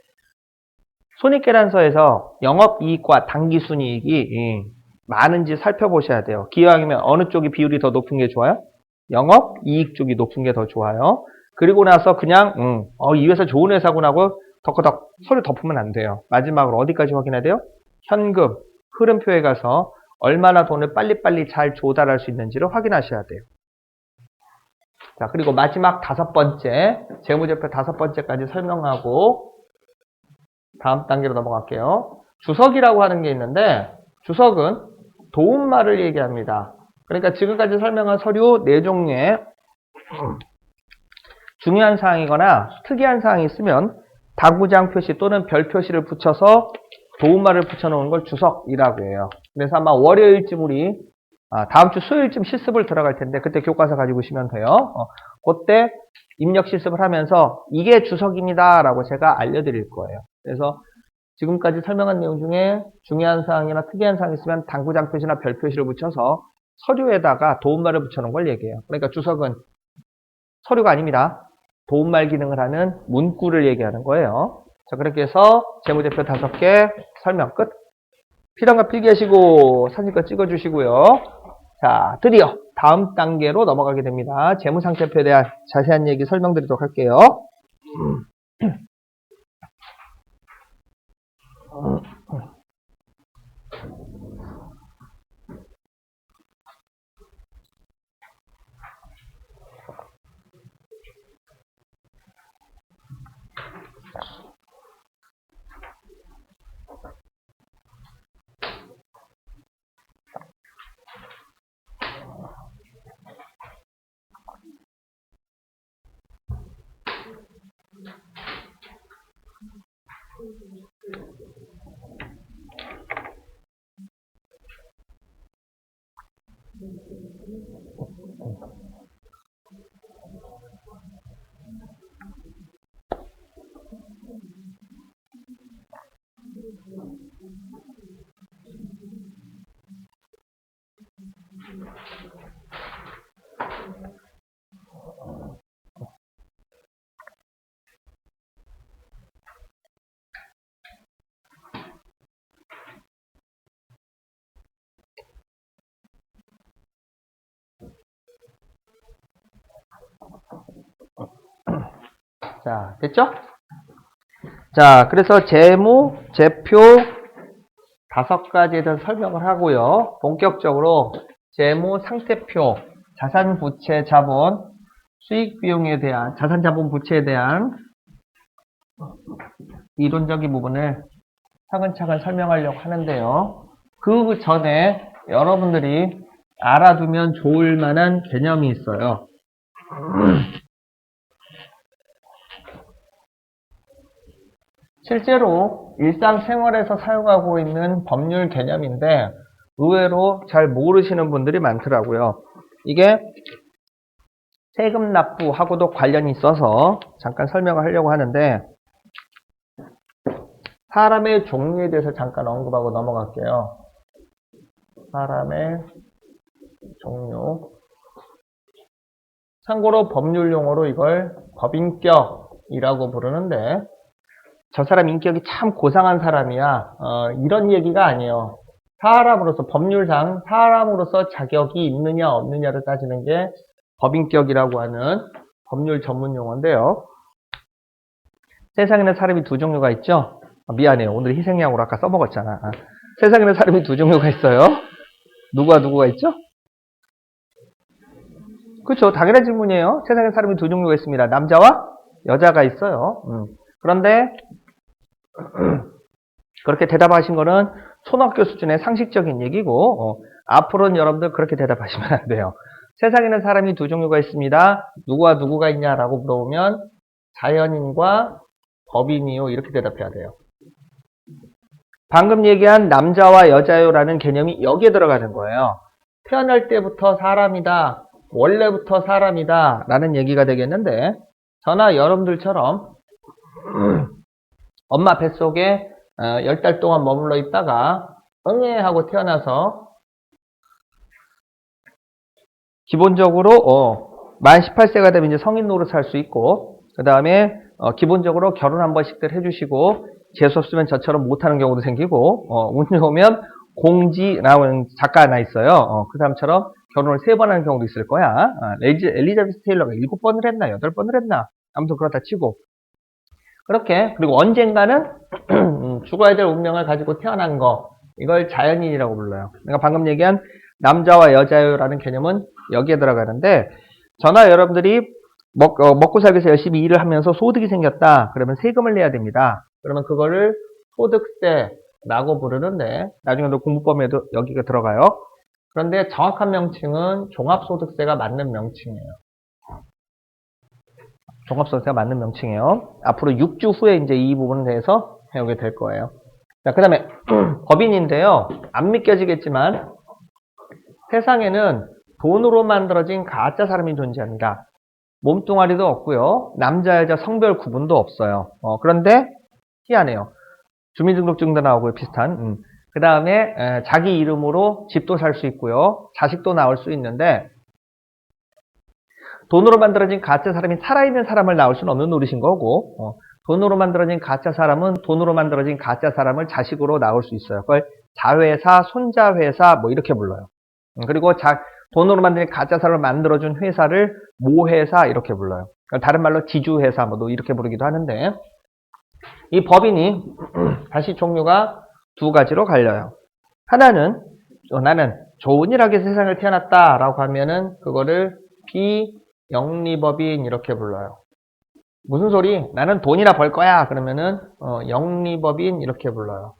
손익계산서에서 영업이익과 당기순이익이 많은지 살펴보셔야 돼요. 기왕이면 어느 쪽이 비율이 더 높은 게 좋아요? 영업이익 쪽이 높은 게 더 좋아요. 그리고 나서 그냥 이 회사 좋은 회사구나 하고 덕커덕 서류 덮으면 안 돼요. 마지막으로 어디까지 확인해야 돼요? 현금 흐름표에 가서 얼마나 돈을 빨리빨리 잘 조달할 수 있는지를 확인하셔야 돼요. 자, 그리고 마지막 5번째 재무제표 5번째까지 설명하고 다음 단계로 넘어갈게요. 주석이라고 하는 게 있는데 주석은 도움말을 얘기합니다. 그러니까 지금까지 설명한 서류 4종류에 중요한 사항이거나 특이한 사항이 있으면 다구장 표시 또는 별 표시를 붙여서 도움말을 붙여놓은 걸 주석이라고 해요. 그래서 아마 월요일쯤 우리 다음 주 수요일쯤 실습을 들어갈 텐데 그때 교과서 가지고 오시면 돼요. 그때 입력 실습을 하면서 이게 주석입니다 라고 제가 알려드릴 거예요. 그래서 지금까지 설명한 내용 중에 중요한 사항이나 특이한 사항이 있으면 당구장 표시나 별 표시를 붙여서 서류에다가 도움말을 붙여놓은 걸 얘기해요. 그러니까 주석은 서류가 아닙니다. 도움말 기능을 하는 문구를 얘기하는 거예요. 자, 그렇게 해서 재무제표 5개 설명 끝. 필요한 거 필기하시고 사진과 찍어주시고요. 자, 드디어 다음 단계로 넘어가게 됩니다. 재무상태표에 대한 자세한 얘기 설명드리도록 할게요. 자, 됐죠? 자, 그래서 재무, 재표 5가지에 대해서 설명을 하고요. 본격적으로 재무 상태표, 자산 부채 자본, 수익 비용에 대한, 자산 자본 부채에 대한 이론적인 부분을 차근차근 설명하려고 하는데요. 그 전에 여러분들이 알아두면 좋을 만한 개념이 있어요. 실제로 일상생활에서 사용하고 있는 법률 개념인데 의외로 잘 모르시는 분들이 많더라고요. 이게 세금 납부하고도 관련이 있어서 잠깐 설명을 하려고 하는데 사람의 종류에 대해서 잠깐 언급하고 넘어갈게요. 사람의 종류. 참고로 법률 용어로 이걸 법인격이라고 부르는데 저 사람 인격이 참 고상한 사람이야. 이런 얘기가 아니에요. 사람으로서, 법률상 사람으로서 자격이 있느냐 없느냐를 따지는 게 법인격이라고 하는 법률 전문 용어인데요. 세상에는 사람이 두 종류가 있죠? 미안해요. 오늘 희생양으로 아까 써먹었잖아. 세상에는 사람이 두 종류가 있어요. 누구가 있죠? 그렇죠. 당연한 질문이에요. 세상에 사람이 두 종류가 있습니다. 남자와 여자가 있어요. 그런데 그렇게 대답하신 거는 초등학교 수준의 상식적인 얘기고 앞으로는 여러분들 그렇게 대답하시면 안 돼요. 세상에는 사람이 두 종류가 있습니다. 누구가 있냐라고 물어보면 자연인과 법인이요 이렇게 대답해야 돼요. 방금 얘기한 남자와 여자요라는 개념이 여기에 들어가는 거예요. 태어날 때부터 사람이다. 원래부터 사람이다 라는 얘기가 되겠는데 저나 여러분들처럼 엄마 뱃속에 10달 동안 머물러 있다가 응애 하고 태어나서 기본적으로 만 18세가 되면 이제 성인 노릇 할 수 있고 그 다음에 기본적으로 결혼 한 번씩들 해주시고 재수 없으면 저처럼 못하는 경우도 생기고 운 좋으면 공지라는 작가 하나 있어요. 그 사람처럼 결혼을 3번 하는 경우도 있을 거야. 엘리자베스 테일러가 7번을 했나 8번을 했나 아무튼 그렇다 치고 그렇게 그리고 언젠가는 죽어야 될 운명을 가지고 태어난 거 이걸 자연인이라고 불러요. 내가 방금 얘기한 남자와 여자요라는 개념은 여기에 들어가는데 저나 여러분들이 먹고 살기 위해서 열심히 일을 하면서 소득이 생겼다. 그러면 세금을 내야 됩니다. 그러면 그거를 소득세라고 부르는데 나중에 또 공부법에도 여기가 들어가요. 그런데 정확한 명칭은 종합소득세가 맞는 명칭이에요. 종합소득세가 맞는 명칭이에요. 앞으로 6주 후에 이제 이 부분에 대해서 배우게 될 거예요. 자, 그 다음에 법인인데요. 안 믿겨지겠지만 세상에는 돈으로 만들어진 가짜 사람이 존재합니다. 몸뚱아리도 없고요. 남자, 여자 성별 구분도 없어요. 그런데 희한해요. 주민등록증도 나오고요. 비슷한. 그 다음에 자기 이름으로 집도 살 수 있고요. 자식도 낳을 수 있는데 돈으로 만들어진 가짜 사람이 살아있는 사람을 낳을 수는 없는 노릇인 거고 돈으로 만들어진 가짜 사람은 돈으로 만들어진 가짜 사람을 자식으로 낳을 수 있어요. 그걸 자회사, 손자회사 뭐 이렇게 불러요. 그리고 돈으로 만든 가짜사를 만들어준 회사를 모회사 이렇게 불러요. 다른 말로 지주회사 뭐 이렇게 부르기도 하는데, 이 법인이 다시 종류가 두 가지로 갈려요. 하나는 나는 좋은 일 하기 위해서 세상을 태어났다라고 하면은 그거를 비영리법인 이렇게 불러요. 무슨 소리? 나는 돈이나 벌 거야. 그러면은 영리법인 이렇게 불러요.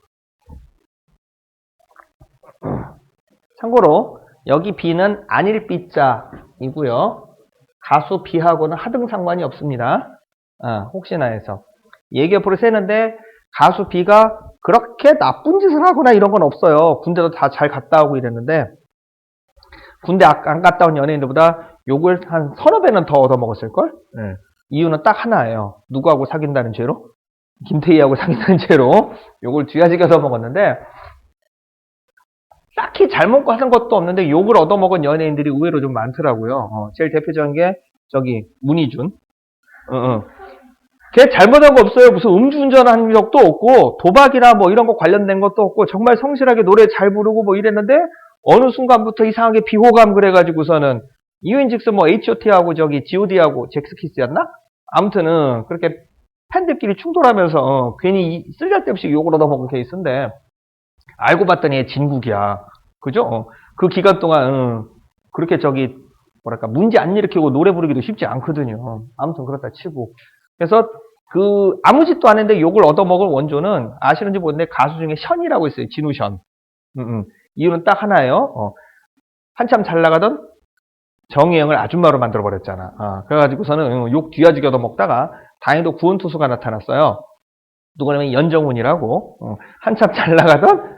참고로 여기 B는 아닐 B자이고요. 가수 B하고는 하등 상관이 없습니다. 혹시나 해서. 얘기 옆으로 세는데 가수 B가 그렇게 나쁜 짓을 하거나 이런 건 없어요. 군대도 다 잘 갔다 오고 이랬는데, 군대 안 갔다 온 연예인들보다 욕을 한 서너 배는 더 얻어먹었을걸? 네. 이유는 딱 하나예요. 누구하고 사귄다는 죄로? 김태희하고 사귄다는 죄로 욕을 뒤야지게 얻어먹었는데, 딱히 잘못 하는 것도 없는데 욕을 얻어먹은 연예인들이 의외로 좀 많더라고요. 제일 대표적인 게 저기 문희준. 걔 잘못한 거 없어요. 무슨 음주운전한 적도 없고 도박이나 뭐 이런 거 관련된 것도 없고 정말 성실하게 노래 잘 부르고 뭐 이랬는데, 어느 순간부터 이상하게 비호감 그래가지고서는 이유인즉슨 뭐 H.O.T하고 저기 G.O.D하고 잭스키스였나? 아무튼 그렇게 팬들끼리 충돌하면서 괜히 쓸데없이 욕을 얻어먹은 케이스인데, 알고 봤더니 얘 진국이야. 그죠? 그 기간 동안 그렇게 저기 뭐랄까 문제 안 일으키고 노래 부르기도 쉽지 않거든요. 아무튼 그렇다 치고, 그래서 아무 짓도 안 했는데 욕을 얻어먹을 원조는 아시는지 모르겠는데 가수 중에 션이라고 있어요. 진우션. 이유는 딱 하나예요. 한참 잘 나가던 정혜영을 아줌마로 만들어버렸잖아. 그래가지고서는 욕 뒤야지게 얻어먹다가 다행히도 구원투수가 나타났어요. 누구냐면 연정훈이라고, 한참 잘 나가던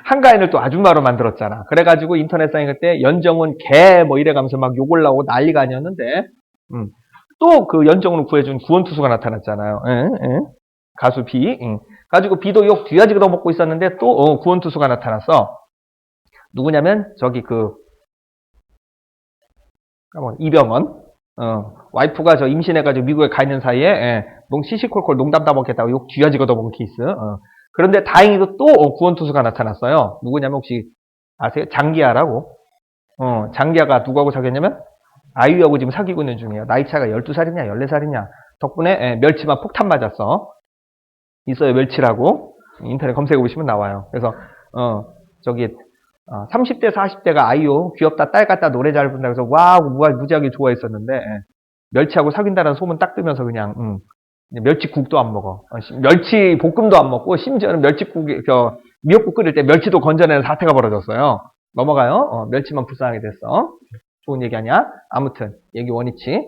한가인을 또 아줌마로 만들었잖아. 그래가지고 인터넷상에 그때 연정훈 개 뭐 이래가면서 막 욕을 나오고 난리가 아니었는데, 또 그 연정훈을 구해준 구원투수가 나타났잖아요. 가수 B. 가지고 B도 욕 뒤야지게 얻어먹고 있었는데 또 구원투수가 나타났어. 누구냐면 저기 이병헌. 와이프가 저 임신해가지고 미국에 가 있는 사이에 시시콜콜 농담 다 먹겠다고 욕 뒤야지게 얻어먹은 케이스. 그런데 다행히도 또 구원투수가 나타났어요. 누구냐면 혹시 아세요? 장기하라고. 장기하가 누구하고 사귀었냐면 아이유하고 지금 사귀고 있는 중이에요. 나이 차이가 12살이냐 14살이냐. 덕분에 멸치만 폭탄 맞았어. 있어요, 멸치라고. 인터넷 검색해 보시면 나와요. 그래서 저기 30대 40대가 아이유 귀엽다 딸 같다 노래 잘 부른다 그래서 와우 무지하게 좋아했었는데, 멸치하고 사귄다는 소문 딱 뜨면서 그냥 멸치국도 안 먹어. 멸치 볶음도 안 먹고, 심지어는 미역국 끓일 때 멸치도 건져내는 사태가 벌어졌어요. 넘어가요. 멸치만 불쌍하게 됐어. 좋은 얘기 아니야? 아무튼 얘기 원위치.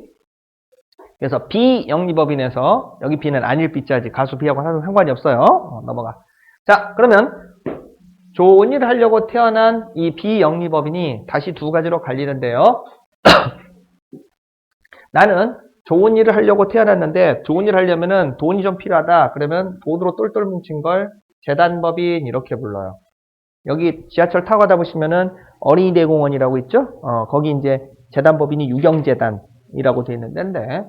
그래서 비영리법인에서 여기 B는 아닐 B자지 가수 B하고 상관이 없어요. 넘어가. 자, 그러면 좋은 일을 하려고 태어난 이 비영리법인이 다시 두 가지로 갈리는데요. 나는 좋은 일을 하려고 태어났는데 좋은 일을 하려면은 돈이 좀 필요하다. 그러면 돈으로 똘똘 뭉친 걸 재단법인 이렇게 불러요. 여기 지하철 타고 가다 보시면은 어린이대공원이라고 있죠? 거기 이제 재단법인이 유경재단이라고 되어 있는 데인데,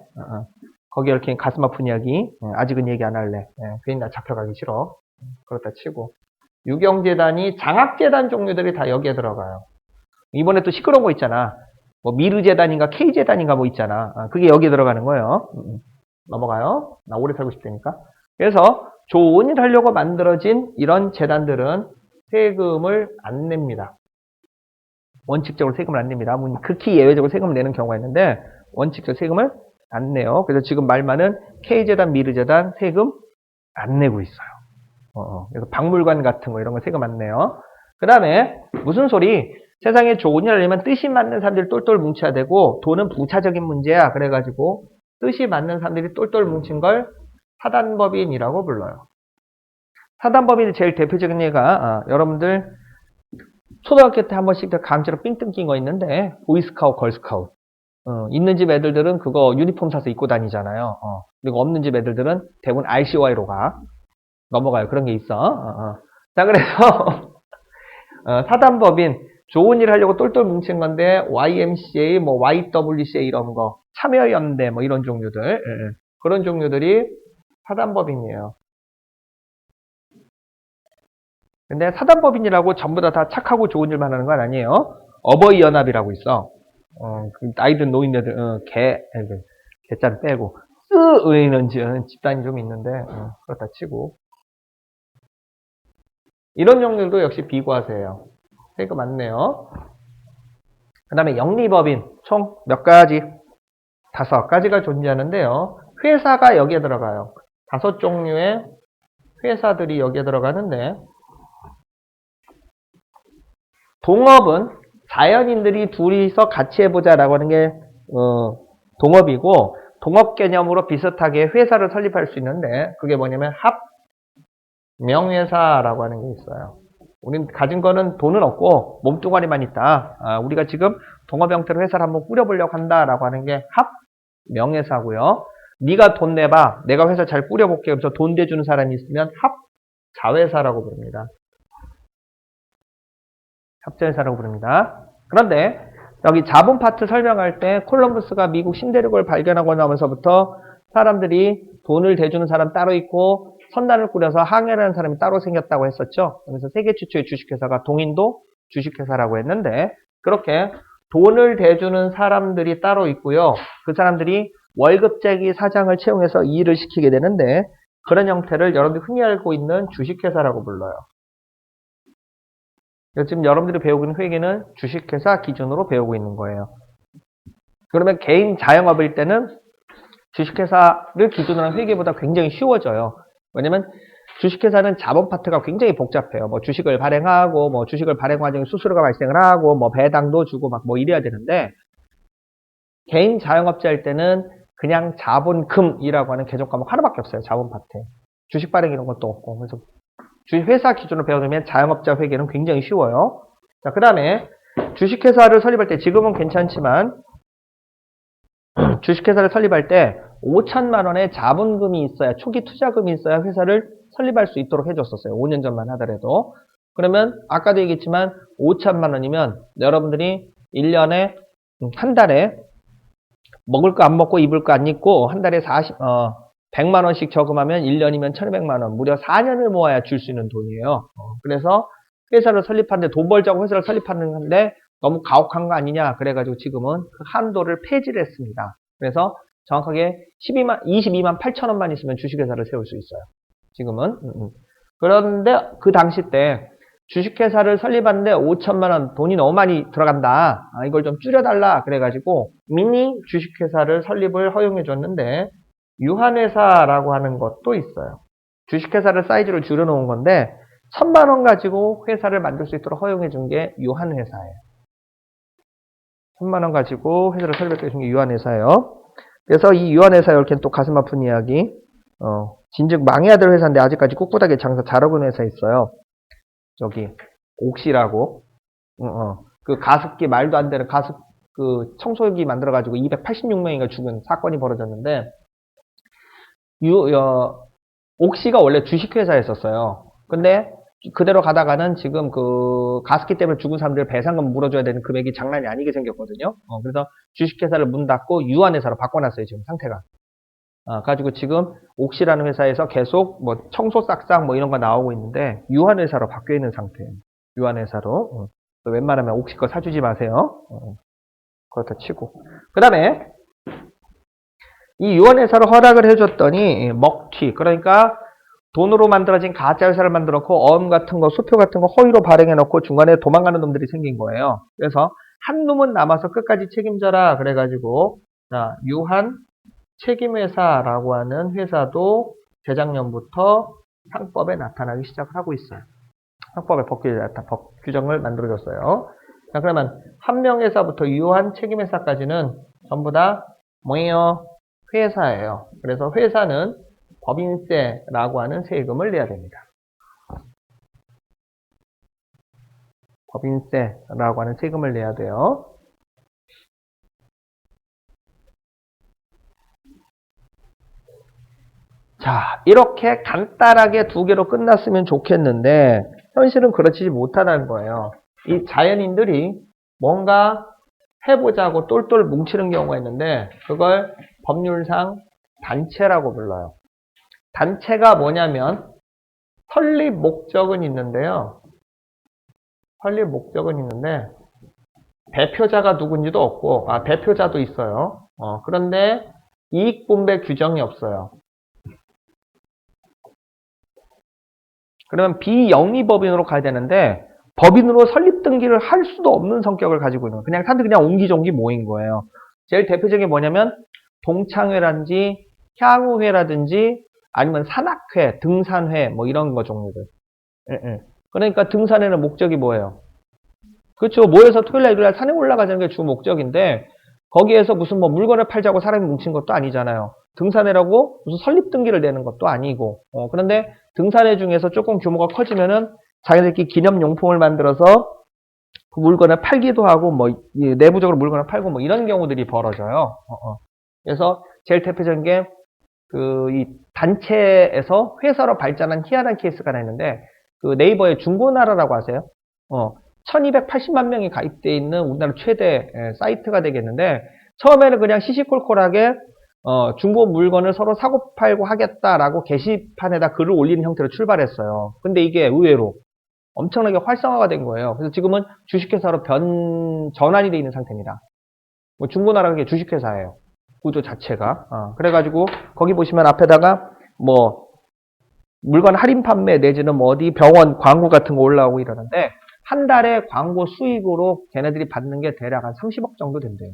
거기 이렇게 가슴 아픈 이야기, 아직은 얘기 안 할래. 괜히 나 잡혀가기 싫어. 그렇다 치고. 유경재단이 장학재단 종류들이 다 여기에 들어가요. 이번에 또 시끄러운 거 있잖아. 뭐 미르재단인가 K재단인가 뭐 있잖아. 그게 여기에 들어가는 거예요. 넘어가요. 나 오래 살고 싶다니까. 그래서 좋은 일 하려고 만들어진 이런 재단들은 세금을 안 냅니다. 원칙적으로 세금을 안 냅니다. 극히 예외적으로 세금을 내는 경우가 있는데 원칙적으로 세금을 안 내요. 그래서 지금 말만은 K재단, 미르재단 세금 안 내고 있어요. 그래서 박물관 같은 거 이런 거 세금 안 내요. 그 다음에 무슨 소리? 세상에 좋은 일을 하려면 뜻이 맞는 사람들이 똘똘 뭉쳐야 되고 돈은 부차적인 문제야. 그래가지고 뜻이 맞는 사람들이 똘똘 뭉친 걸 사단법인이라고 불러요. 사단법인의 제일 대표적인 예가 여러분들 초등학교 때 한 번씩 강제로 삥 뜯긴 거 있는데 보이스카우트, 걸스카우트. 있는 집 애들은 그거 유니폼 사서 입고 다니잖아요. 그리고 없는 집 애들은 대부분 RCY로 가. 넘어가요. 그런 게 있어. 자, 그래서 사단법인 좋은 일 하려고 똘똘 뭉친 건데 YMCA, 뭐 YWCA 이런 거, 참여연대 뭐 이런 종류들, 그런 종류들이 사단법인이에요. 근데 사단법인이라고 전부 다 착하고 좋은 일만 하는 건 아니에요. 어버이 연합이라고 있어. 그 아이들 노인네들 개자를 빼고 쓰의는 집단이 좀 있는데 그렇다 치고 이런 종류도 역시 비과세예요. 세금 많네요. 그 다음에 영리법인 총 몇 가지? 5가지가 존재하는데요. 회사가 여기에 들어가요. 5종류의 회사들이 여기에 들어가는데 동업은 자연인들이 둘이서 같이 해보자라고 하는 게 동업이고 동업 개념으로 비슷하게 회사를 설립할 수 있는데 그게 뭐냐면 합명회사라고 하는 게 있어요. 우린 가진 거는 돈은 없고 몸뚱아리만 있다. 우리가 지금 동업 형태로 회사를 한번 꾸려보려고 한다라고 하는 게 합명회사고요. 네가 돈 내봐. 내가 회사 잘 꾸려볼게. 그래서 돈 대주는 사람이 있으면 합자회사라고 부릅니다. 합자회사라고 부릅니다. 그런데 여기 자본 파트 설명할 때 콜럼버스가 미국 신대륙을 발견하고 나면서부터 사람들이 돈을 대주는 사람 따로 있고 선단을 꾸려서 항해를 하는 사람이 따로 생겼다고 했었죠. 그래서 세계 최초의 주식회사가 동인도 주식회사라고 했는데 그렇게 돈을 대주는 사람들이 따로 있고요. 그 사람들이 월급쟁이 사장을 채용해서 일을 시키게 되는데 그런 형태를 여러분들이 흔히 알고 있는 주식회사라고 불러요. 지금 여러분들이 배우고 있는 회계는 주식회사 기준으로 배우고 있는 거예요. 그러면 개인 자영업일 때는 주식회사를 기준으로 한 회계보다 굉장히 쉬워져요. 왜냐면 주식회사는 자본 파트가 굉장히 복잡해요. 뭐 주식을 발행하고, 뭐 주식을 발행 과정에 수수료가 발생을 하고, 뭐 배당도 주고 막 뭐 이래야 되는데, 개인 자영업자일 때는 그냥 자본금이라고 하는 개정 과목 하나밖에 없어요. 자본 파트에. 주식 발행 이런 것도 없고. 그래서 주식회사 기준으로 배워두면 자영업자 회계는 굉장히 쉬워요. 자, 그 다음에 주식회사를 설립할 때 지금은 괜찮지만 주식회사를 설립할 때 5천만 원의 자본금이 있어야 초기 투자금이 있어야 회사를 설립할 수 있도록 해줬었어요. 5년 전만 하더라도. 그러면 아까도 얘기했지만 5천만 원이면 여러분들이 1년에 한 달에 먹을 거 안 먹고 입을 거 안 입고 한 달에 100만 원씩 저금하면 1년이면 1200만 원, 무려 4년을 모아야 줄 수 있는 돈이에요. 그래서 회사를 설립하는데 돈 벌자고 회사를 설립하는데 너무 가혹한 거 아니냐 그래가지고 지금은 그 한도를 폐지를 했습니다. 그래서 정확하게 22만 8천 원만 있으면 주식회사를 세울 수 있어요. 지금은. 그런데 그 당시 때 주식회사를 설립하는데 5천만 원 돈이 너무 많이 들어간다. 이걸 좀 줄여달라 그래가지고 미니 주식회사를 설립을 허용해 줬는데 유한회사라고 하는 것도 있어요. 주식회사를 사이즈를 줄여놓은 건데 1,000만 원 가지고 회사를 만들 수 있도록 허용해 준 게 유한회사예요. 1,000만 원 가지고 회사를 설립해 준 게 유한회사예요. 그래서 이 유한회사 이렇게 또 가슴 아픈 이야기 진즉 망해야 될 회사인데 아직까지 꿋꿋하게 장사 잘하고 있는 회사 있어요. 저기 옥시라고 그 가습기 말도 안 되는 그 청소기 만들어가지고 286명이가 죽은 사건이 벌어졌는데 옥시가 원래 주식회사였었어요. 근데 그대로 가다가는 지금 그 가습기 때문에 죽은 사람들 배상금 물어줘야 되는 금액이 장난이 아니게 생겼거든요. 그래서 주식회사를 문 닫고 유한회사로 바꿔놨어요. 지금 상태가. 가지고 지금 옥시라는 회사에서 계속 뭐 청소 싹싹 뭐 이런 거 나오고 있는데 유한회사로 바뀌어 있는 상태예요. 유한회사로. 웬만하면 옥시 거 사주지 마세요. 그렇다 치고. 그 다음에 이 유한회사로 허락을 해줬더니 먹튀 그러니까 돈으로 만들어진 가짜회사를 만들어놓고 어음 같은 거 수표 같은 거 허위로 발행해놓고 중간에 도망가는 놈들이 생긴 거예요. 그래서 한 놈은 남아서 끝까지 책임져라 그래가지고 자 유한 책임회사라고 하는 회사도 재작년부터 상법에 나타나기 시작을 하고 있어요. 상법에 법 규정을 만들어줬어요. 자, 그러면 한 명회사부터 유한 책임회사까지는 전부 다 뭐예요? 회사예요. 그래서 회사는 법인세라고 하는 세금을 내야 됩니다. 법인세라고 하는 세금을 내야 돼요. 자, 이렇게 간단하게 2개로 끝났으면 좋겠는데 현실은 그렇지 못하다는 거예요. 이 자연인들이 뭔가 해보자고 똘똘 뭉치는 경우가 있는데 그걸 법률상 단체라고 불러요. 단체가 뭐냐면 설립 목적은 있는데요. 설립 목적은 있는데 대표자가 누군지도 없고, 대표자도 있어요. 그런데 이익분배 규정이 없어요. 그러면 비영리법인으로 가야 되는데, 법인으로 설립등기를 할 수도 없는 성격을 가지고 있는 거예요. 그냥 사람들이 그냥 옹기종기 모인 거예요. 제일 대표적인 게 뭐냐면, 동창회라든지, 향후회라든지, 아니면 산악회, 등산회, 뭐 이런 거 종류들. 그러니까 등산회는 목적이 뭐예요? 그렇죠. 모여서 토요일날 일요일날 산에 올라가자는 게 주 목적인데 거기에서 무슨 뭐 물건을 팔자고 사람이 뭉친 것도 아니잖아요. 등산회라고 무슨 설립등기를 내는 것도 아니고 그런데 등산회 중에서 조금 규모가 커지면은 자기들끼리 기념용품을 만들어서 그 물건을 팔기도 하고 뭐 내부적으로 물건을 팔고 뭐 이런 경우들이 벌어져요. 그래서 제일 대표적인 게 그 이 단체에서 회사로 발전한 희한한 케이스가 하나 있는데 그 네이버의 중고나라라고 아세요? 1280만 명이 가입되어 있는 우리나라 최대 사이트가 되겠는데 처음에는 그냥 시시콜콜하게 중고 물건을 서로 사고 팔고 하겠다라고 게시판에다 글을 올리는 형태로 출발했어요. 근데 이게 의외로 엄청나게 활성화가 된 거예요. 그래서 지금은 주식회사로 전환이 되어 있는 상태입니다. 뭐 중고나라가 주식회사예요. 구조 자체가. 그래가지고 거기 보시면 앞에다가 뭐 물건 할인 판매 내지는 뭐 어디 병원 광고 같은 거 올라오고 이러는데 한 달에 광고 수익으로 걔네들이 받는 게 대략 한 30억 정도 된대요.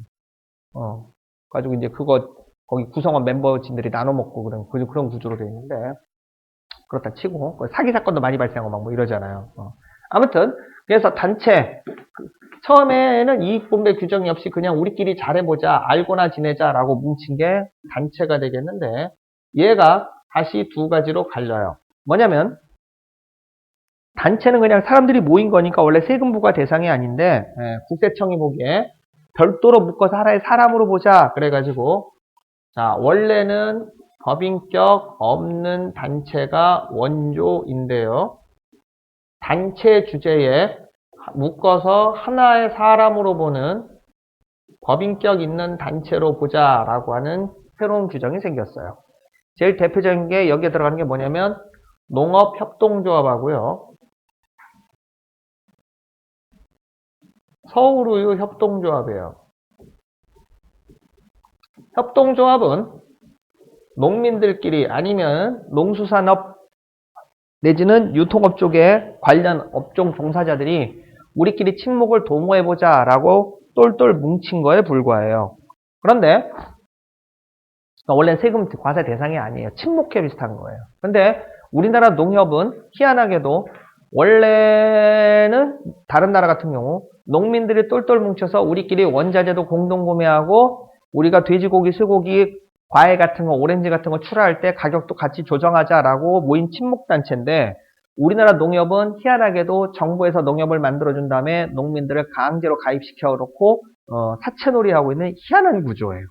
가지고 이제 그거 거기 구성원 멤버진들이 나눠 먹고 그런 구조로 되어 있는데 그렇다 치고 사기 사건도 많이 발생하고 막 뭐 이러잖아요. 아무튼 그래서 단체 처음에는 이익분배 규정이 없이 그냥 우리끼리 잘해보자 알고나 지내자라고 뭉친 게 단체가 되겠는데 얘가 다시 두 가지로 갈려요. 뭐냐면 단체는 그냥 사람들이 모인 거니까 원래 세금 부과 대상이 아닌데 국세청이 보기에 별도로 묶어서 하나의 사람으로 보자 그래가지고 자 원래는 법인격 없는 단체가 원조인데요. 단체 주제에 묶어서 하나의 사람으로 보는 법인격 있는 단체로 보자라고 하는 새로운 규정이 생겼어요. 제일 대표적인 게 여기에 들어가는 게 뭐냐면 농업협동조합하고요. 서울우유 협동조합이에요. 협동조합은 농민들끼리 아니면 농수산업 내지는 유통업 쪽에 관련 업종 종사자들이 우리끼리 친목을 도모해보자 라고 똘똘 뭉친 거에 불과해요. 그런데 원래 세금 과세 대상이 아니에요. 친목회 비슷한 거예요. 근데 우리나라 농협은 희한하게도 원래는 다른 나라 같은 경우 농민들이 똘똘 뭉쳐서 우리끼리 원자재도 공동 구매하고 우리가 돼지고기, 쇠고기, 과일 같은 거, 오렌지 같은 거 출하할 때 가격도 같이 조정하자라고 모인 친목단체인데 우리나라 농협은 희한하게도 정부에서 농협을 만들어준 다음에 농민들을 강제로 가입시켜 놓고 사채놀이 하고 있는 희한한 구조예요.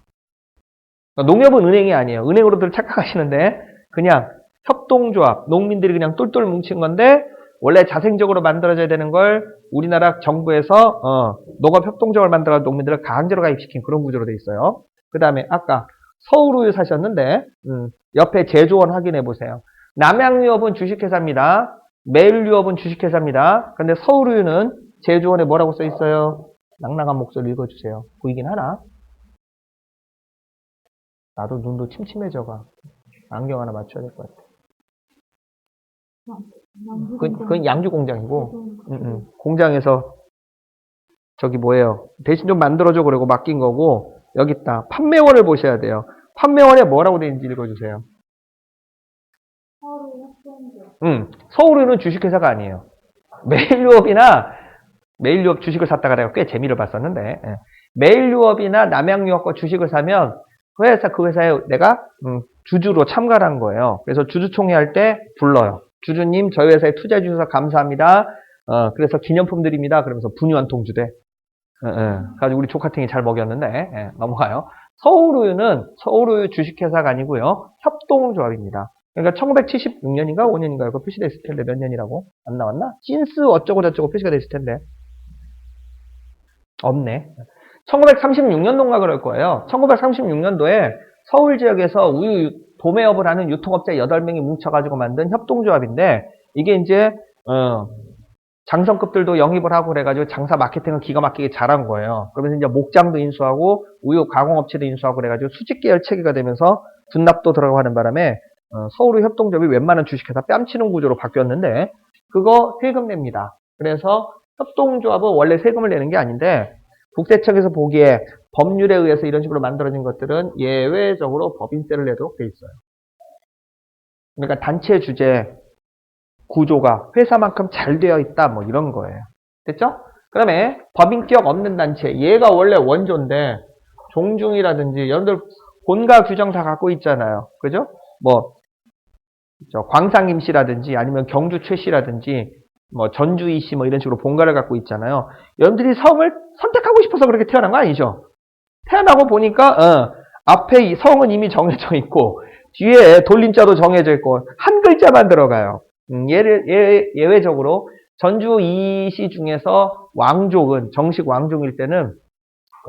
그러니까 농협은 은행이 아니에요. 은행으로들 착각하시는데 그냥 협동조합, 농민들이 그냥 똘똘 뭉친 건데 원래 자생적으로 만들어져야 되는 걸 우리나라 정부에서 농업협동조합을 만들어 농민들을 강제로 가입시킨 그런 구조로 돼 있어요. 그 다음에 아까 서울우유 사셨는데 옆에 제조원 확인해 보세요. 남양유업은 주식회사입니다. 매일유업은 주식회사입니다. 근데 서울우유는 제조원에 뭐라고 써 있어요? 낭낭한 목소리 읽어주세요. 보이긴 하나? 나도 눈도 침침해져가. 안경 하나 맞춰야 될 것 같아. 그건 양주 공장이고, 공장에서 저기 뭐예요? 대신 좀 만들어줘 그러고 맡긴 거고, 여기 있다. 판매원을 보셔야 돼요. 판매원에 뭐라고 되어 있는지 읽어주세요. 서울우유는 주식회사가 아니에요. 매일유업 주식을 샀다가 내가 꽤 재미를 봤었는데, 매일유업이나 남양유업 거 주식을 사면 그 회사에 내가 주주로 참가를 한 거예요. 그래서 주주총회 할 때 불러요. 주주님 저희 회사에 투자해 주셔서 감사합니다. 그래서 기념품 드립니다. 그러면서 분유 한 통 주대. 가지고 우리 조카팅이 잘 먹였는데 넘어가요. 서울우유 주식회사가 아니고요. 협동조합입니다. 그러니까 1976년인가 5년인가 이거 표시되어 있을 텐데 몇 년이라고 안 나왔나? 찐스 어쩌고 저쩌고 표시가 되어 있을 텐데 없네. 1936년도인가 그럴 거예요. 1936년도에 서울 지역에서 우유 도매업을 하는 유통업자 8명이 뭉쳐가지고 만든 협동조합인데 이게 이제 장성급들도 영입을 하고 그래가지고 장사 마케팅을 기가 막히게 잘한 거예요. 그러면서 이제 목장도 인수하고 우유 가공업체도 인수하고 그래가지고 수직계열 체계가 되면서 분납도 들어가고 하는 바람에 서울의 협동조합이 웬만한 주식회사 뺨치는 구조로 바뀌었는데 그거 세금 냅니다. 그래서 협동조합은 원래 세금을 내는 게 아닌데 국세청에서 보기에 법률에 의해서 이런 식으로 만들어진 것들은 예외적으로 법인세를 내도록 돼 있어요. 그러니까 단체 주재 구조가 회사만큼 잘 되어 있다 뭐 이런 거예요. 됐죠? 그 다음에 법인격 없는 단체 얘가 원래 원조인데 종중이라든지 여러분들 본가 규정 다 갖고 있잖아요. 그죠? 뭐 광상임씨라든지 아니면 경주 최씨라든지 뭐 전주이씨 뭐 이런 식으로 본가를 갖고 있잖아요. 여러분들이 성을 선택하고 싶어서 그렇게 태어난 거 아니죠? 태어나고 보니까 앞에 이 성은 이미 정해져 있고 뒤에 돌림자도 정해져 있고 한 글자만 들어가요. 예외적으로 전주 이씨 중에서 왕족은 정식 왕족일 때는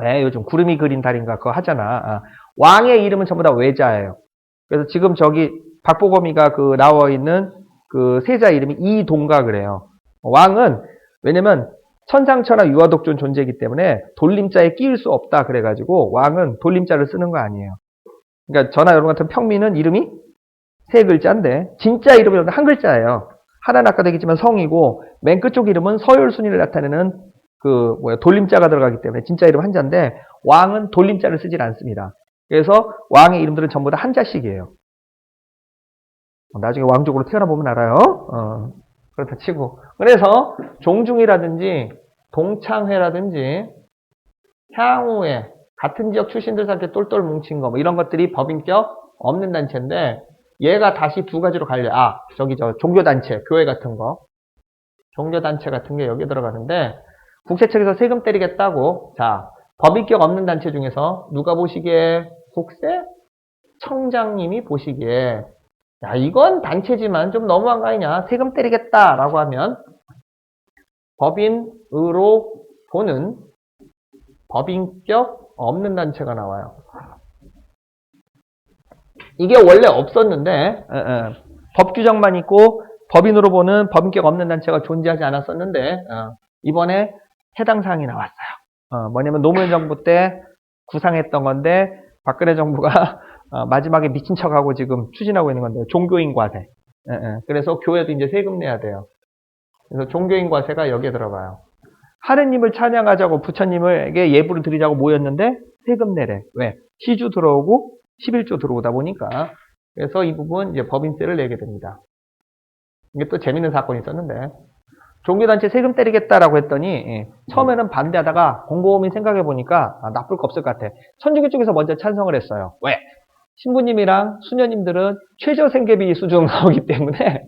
왜 요즘 구름이 그린 달인가 그거 하잖아. 왕의 이름은 전부 다 외자예요. 그래서 지금 저기 박보검이가 그 나와 있는 그 세자 이름이 이동가 그래요. 왕은 왜냐면 천상천하 유아독존 존재이기 때문에 돌림자에 끼일 수 없다 그래가지고 왕은 돌림자를 쓰는 거 아니에요. 그러니까 저나 여러분 같은 평민은 이름이 세 글자인데 진짜 이름은 한 글자예요. 하나는 아까 되겠지만 성이고 맨 끝쪽 이름은 서열순위를 나타내는 그 돌림자가 들어가기 때문에 진짜 이름 한자인데 왕은 돌림자를 쓰질 않습니다. 그래서 왕의 이름들은 전부 다 한자씩이에요. 나중에 왕족으로 태어나보면 알아요. 그렇다 치고. 그래서 종중이라든지 동창회라든지 향후에 같은 지역 출신들 사이에 똘똘 뭉친 거 뭐 이런 것들이 법인격 없는 단체인데 얘가 다시 두 가지로 갈려. 저기 종교단체, 교회 같은 거. 종교단체 같은 게 여기에 들어가는데 국세청에서 세금 때리겠다고 자 법인격 없는 단체 중에서 누가 보시기에 국세청장님이 보시기에 야 이건 단체지만 좀 너무한 거 아니냐 세금 때리겠다라고 하면 법인으로 보는 법인격 없는 단체가 나와요. 이게 원래 없었는데 법 규정만 있고 법인으로 보는 법인격 없는 단체가 존재하지 않았었는데 이번에 해당 사항이 나왔어요. 뭐냐면 노무현 정부 때 구상했던 건데 박근혜 정부가 마지막에 미친 척하고 지금 추진하고 있는 건데 종교인 과세. 그래서 교회도 이제 세금 내야 돼요. 그래서 종교인 과세가 여기에 들어가요. 하느님을 찬양하자고 부처님에게 예불을 드리자고 모였는데 세금 내래. 왜? 시주 들어오고 11조 들어오다 보니까 그래서 이 부분 이제 법인세를 내게 됩니다. 이게 또 재밌는 사건이 있었는데 종교단체 세금 때리겠다라고 했더니 처음에는 반대하다가 곰곰이 생각해 보니까 나쁠 거 없을 것 같아. 천주교 쪽에서 먼저 찬성을 했어요. 왜? 신부님이랑 수녀님들은 최저생계비 수준 나오기 때문에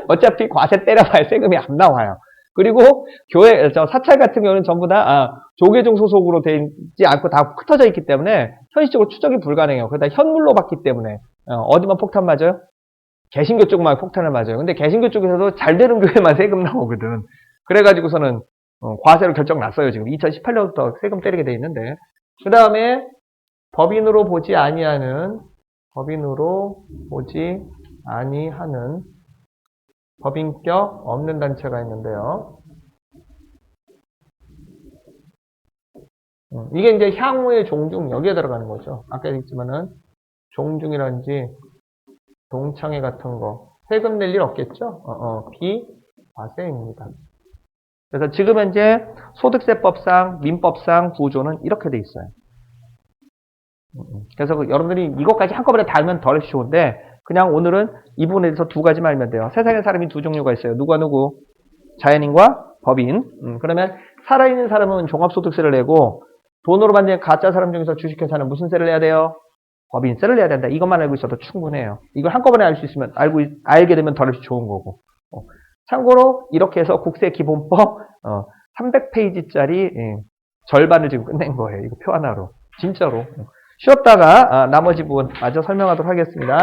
어차피 과세 때려봐야 세금이 안 나와요. 그리고 교회, 사찰 같은 경우는 전부 다 조계종 소속으로 되지 않고 다 흩어져 있기 때문에 현실적으로 추적이 불가능해요. 그러다 현물로 받기 때문에 어디만 폭탄 맞아요? 개신교 쪽만 폭탄을 맞아요. 근데 개신교 쪽에서도 잘 되는 교회만 세금 나오거든. 그래가지고서는 과세로 결정 났어요. 지금 2018년부터 세금 때리게 돼 있는데 그 다음에 법인으로 보지 아니하는 법인격 없는 단체가 있는데요. 이게 이제 향후의 종중 여기에 들어가는 거죠. 아까 얘기했지만은 종중이라든지 동창회 같은 거 세금 낼 일 없겠죠? 비과세입니다. 그래서 지금 현재 소득세법상 민법상 구조는 이렇게 돼 있어요. 그래서 여러분들이 이것까지 한꺼번에 다 알면 덜 쉬운데 그냥 오늘은 이 부분에 대해서 두 가지만 알면 돼요. 세상에 사람이 두 종류가 있어요. 누구? 자연인과 법인. 그러면 살아있는 사람은 종합소득세를 내고 돈으로 만든 가짜 사람 중에서 주식회사는 무슨 세를 내야 돼요? 법인세를 내야 된다. 이것만 알고 있어도 충분해요. 이걸 한꺼번에 알 수 있으면 알게 되면 덜 좋은 거고. 참고로 이렇게 해서 국세기본법 300페이지짜리 절반을 지금 끝낸 거예요. 이거 표 하나로. 진짜로. 쉬었다가 나머지 부분 마저 설명하도록 하겠습니다.